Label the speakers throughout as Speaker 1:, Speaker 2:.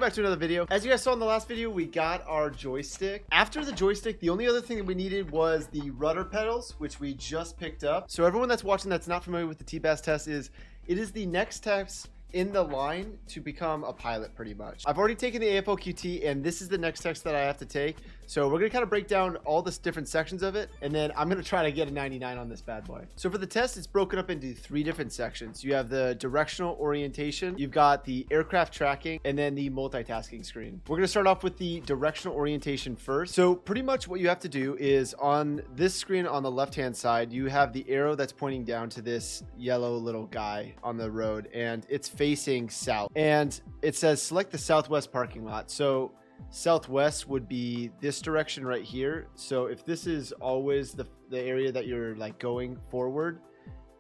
Speaker 1: back to another video. As you guys saw in the last video, we got our joystick. After the joystick, the only other thing that we needed was the rudder pedals, which we just picked up. So everyone that's watching that's not familiar with the TBAS test, it is the next test in the line to become a pilot pretty much. I've already taken the AFOQT and this is the next test that I have to take. So we're gonna kind of break down all the different sections of it, and then I'm gonna try to get a 99 on this bad boy. So for the test, it's broken up into 3 different sections. You have the directional orientation, you've got the aircraft tracking, and then the multitasking screen. We're gonna start off with the directional orientation first. So pretty much what you have to do is on this screen on the left-hand side, you have the arrow that's pointing down to this yellow little guy on the road, and it's facing south. And it says select the southwest parking lot. So southwest would be this direction right here. So if this is always the area that you're like going forward,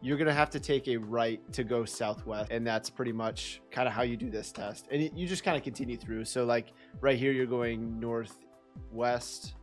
Speaker 1: you're gonna have to take a right to go southwest, and that's pretty much kind of how you do this test. And you just kind of continue through. So like right here, you're going northwest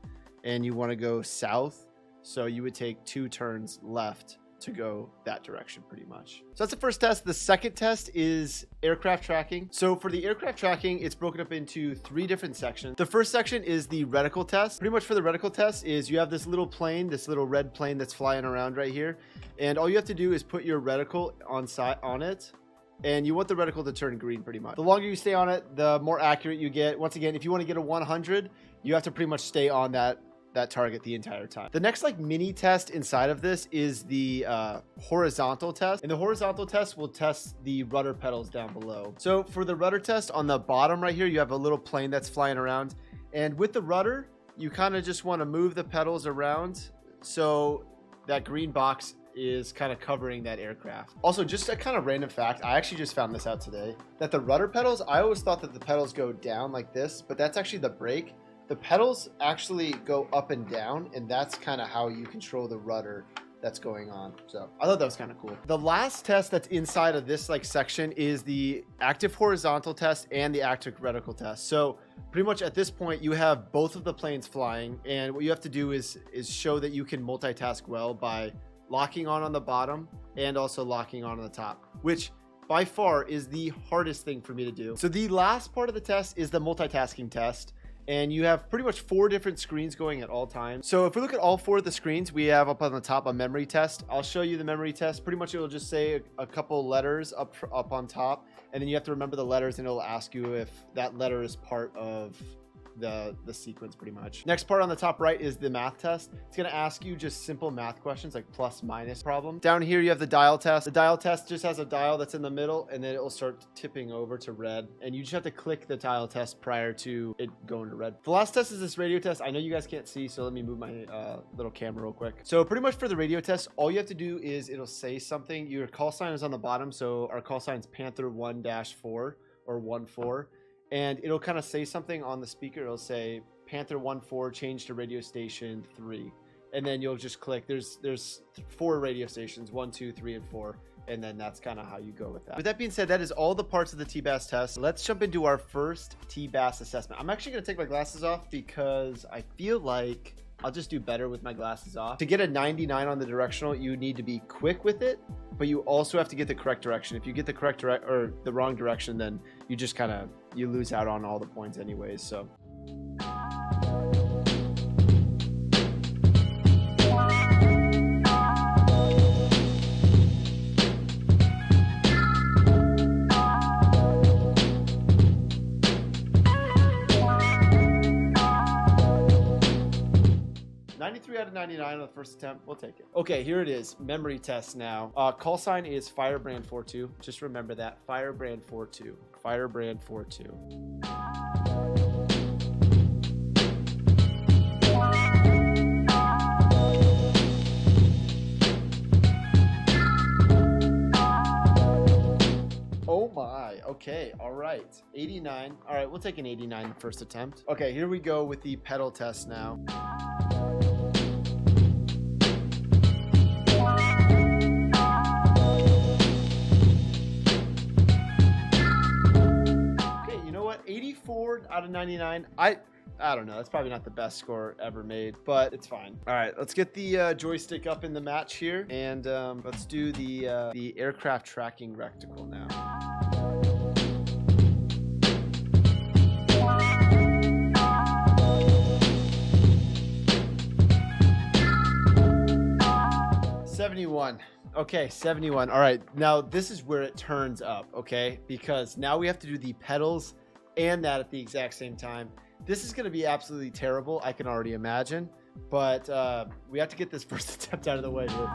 Speaker 1: and you want to go south, so you would take 2 turns left to go that direction pretty much. So that's the first test. The second test is aircraft tracking. So for the aircraft tracking, it's broken up into 3 different sections. The first section is the reticle test. Pretty much for the reticle test is you have this little plane, this little red plane that's flying around right here. And all you have to do is put your reticle on it. And you want the reticle to turn green pretty much. The longer you stay on it, the more accurate you get. Once again, if you want to get a 100, you have to pretty much stay on that target the entire time. The next like mini test inside of this is the horizontal test, and the horizontal test will test the rudder pedals down below. So for the rudder test, on the bottom right here, you have a little plane that's flying around, and with the rudder, you kind of just want to move the pedals around so that green box is kind of covering that aircraft. Also, just a kind of random fact, I actually just found this out today, that the rudder pedals, I always thought that the pedals go down like this, but that's actually the brake. The pedals actually go up and down, and that's kind of how you control the rudder that's going on. So I thought that was kind of cool. The last test that's inside of this like section is the active horizontal test and the active reticle test. So pretty much at this point, you have both of the planes flying, and what you have to do is show that you can multitask well by locking on the bottom and also locking on the top, which by far is the hardest thing for me to do. So the last part of the test is the multitasking test. And you have pretty much 4 different screens going at all times. So if we look at all 4 of the screens, we have up on the top a memory test. I'll show you the memory test. Pretty much it'll just say a couple letters up on top, and then you have to remember the letters, and it'll ask you if that letter is part of the sequence pretty much. Next part on the top right is the math test. It's going to ask you just simple math questions like plus minus problem. Down here you have the dial test. The dial test just has a dial that's in the middle, and then it will start tipping over to red, and you just have to click the dial test prior to it going to red. The last test is this radio test. I know you guys can't see, so let me move my little camera real quick. So pretty much for the radio test, all you have to do is it'll say something. Your call sign is on the bottom, so our call sign is Panther 1-4 or 14. And it'll kind of say something on the speaker. It'll say Panther 14 change to radio station 3, and then you'll just click. There's 4 radio stations, 1, 2, 3, and 4, and then that's kind of how you go with that. With that being said, that is all the parts of the TBAS test. Let's jump into our first TBAS assessment. I'm actually gonna take my glasses off because I feel like I'll just do better with my glasses off. To get a 99 on the directional, you need to be quick with it, but you also have to get the correct direction. If you get the correct or the wrong direction, then you just you lose out on all the points anyways. So. Out of 99 on the first attempt, we'll take it. Okay, here it is, memory test now. Call sign is Firebrand 42. Just remember that, Firebrand 42. Firebrand 42. Oh my, okay, all right, 89. All right, we'll take an 89 first attempt. Okay, here we go with the pedal test now. Okay, you know what? 84 out of 99. I don't know. That's probably not the best score ever made, but it's fine. All right, let's get the joystick up in the match here, and let's do the aircraft tracking reticle now. 71. Okay, 71. All right, now this is where it turns up, okay? Because now we have to do the pedals and that at the exact same time. This is going to be absolutely terrible, I can already imagine. But we have to get this first attempt out of the way, dude.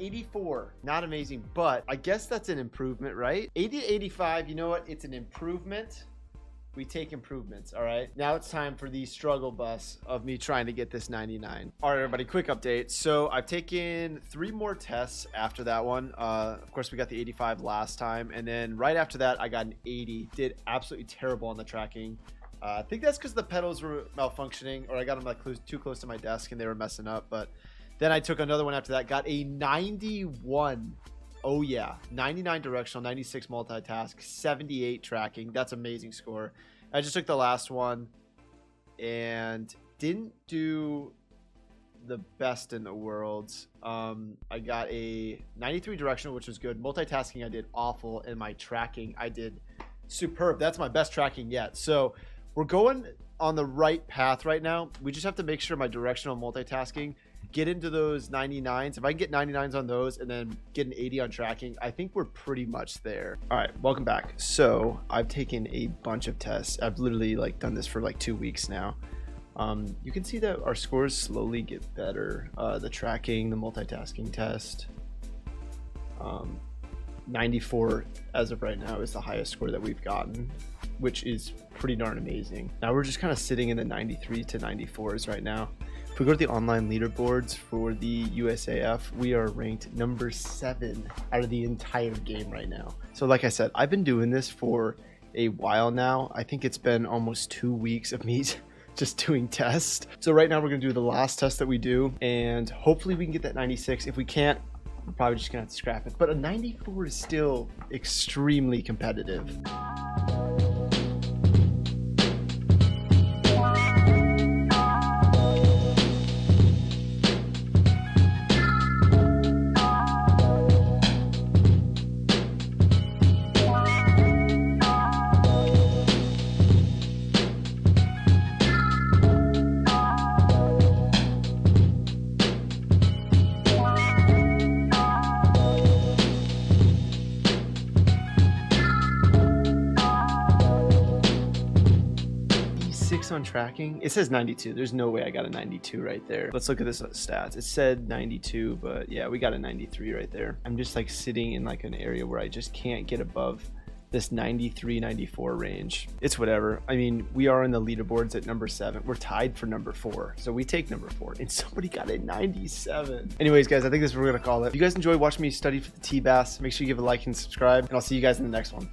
Speaker 1: 84, not amazing, but I guess that's an improvement, right? 80 to 85, you know what? It's an improvement. We take improvements, all right? Now it's time for the struggle bus of me trying to get this 99. All right, everybody, quick update. So I've taken 3 more tests after that one. Of course, we got the 85 last time, and then right after that, I got an 80. Did absolutely terrible on the tracking. I think that's because the pedals were malfunctioning, or I got them like too close to my desk and they were messing up, but then I took another one after that, got a 91. Oh yeah, 99 directional, 96 multitask, 78 tracking. That's amazing score. I just took the last one and didn't do the best in the world. I got a 93 directional, which was good. Multitasking, I did awful, and my tracking, I did superb. That's my best tracking yet. So we're going on the right path right now. We just have to make sure my directional multitasking get into those 99s. If I can get 99s on those and then get an 80 on tracking, I think we're pretty much there. All right, welcome back. So I've taken a bunch of tests. I've literally like done this for like 2 weeks now. You can see that our scores slowly get better. The tracking, the multitasking test, 94 as of right now is the highest score that we've gotten, which is pretty darn amazing. Now we're just kind of sitting in the 93 to 94s right now. If we go to the online leaderboards for the USAF, we are ranked number 7 out of the entire game right now. So like I said, I've been doing this for a while now. I think it's been almost 2 weeks of me just doing tests. So right now we're gonna do the last test that we do, and hopefully we can get that 96. If we can't, we're probably just gonna have to scrap it. But a 94 is still extremely competitive. On tracking, it says 92. There's no way I got a 92 right there. Let's look at this stats. It said 92, but yeah, we got a 93 right there. I'm just like sitting in like an area where I just can't get above this 93, 94 range. It's whatever. I mean, we are in the leaderboards at number 7. We're tied for number 4. So we take number 4 and somebody got a 97. Anyways, guys, I think this is what we're gonna call it. If you guys enjoy watching me study for the TBAS, make sure you give a like and subscribe, and I'll see you guys in the next one.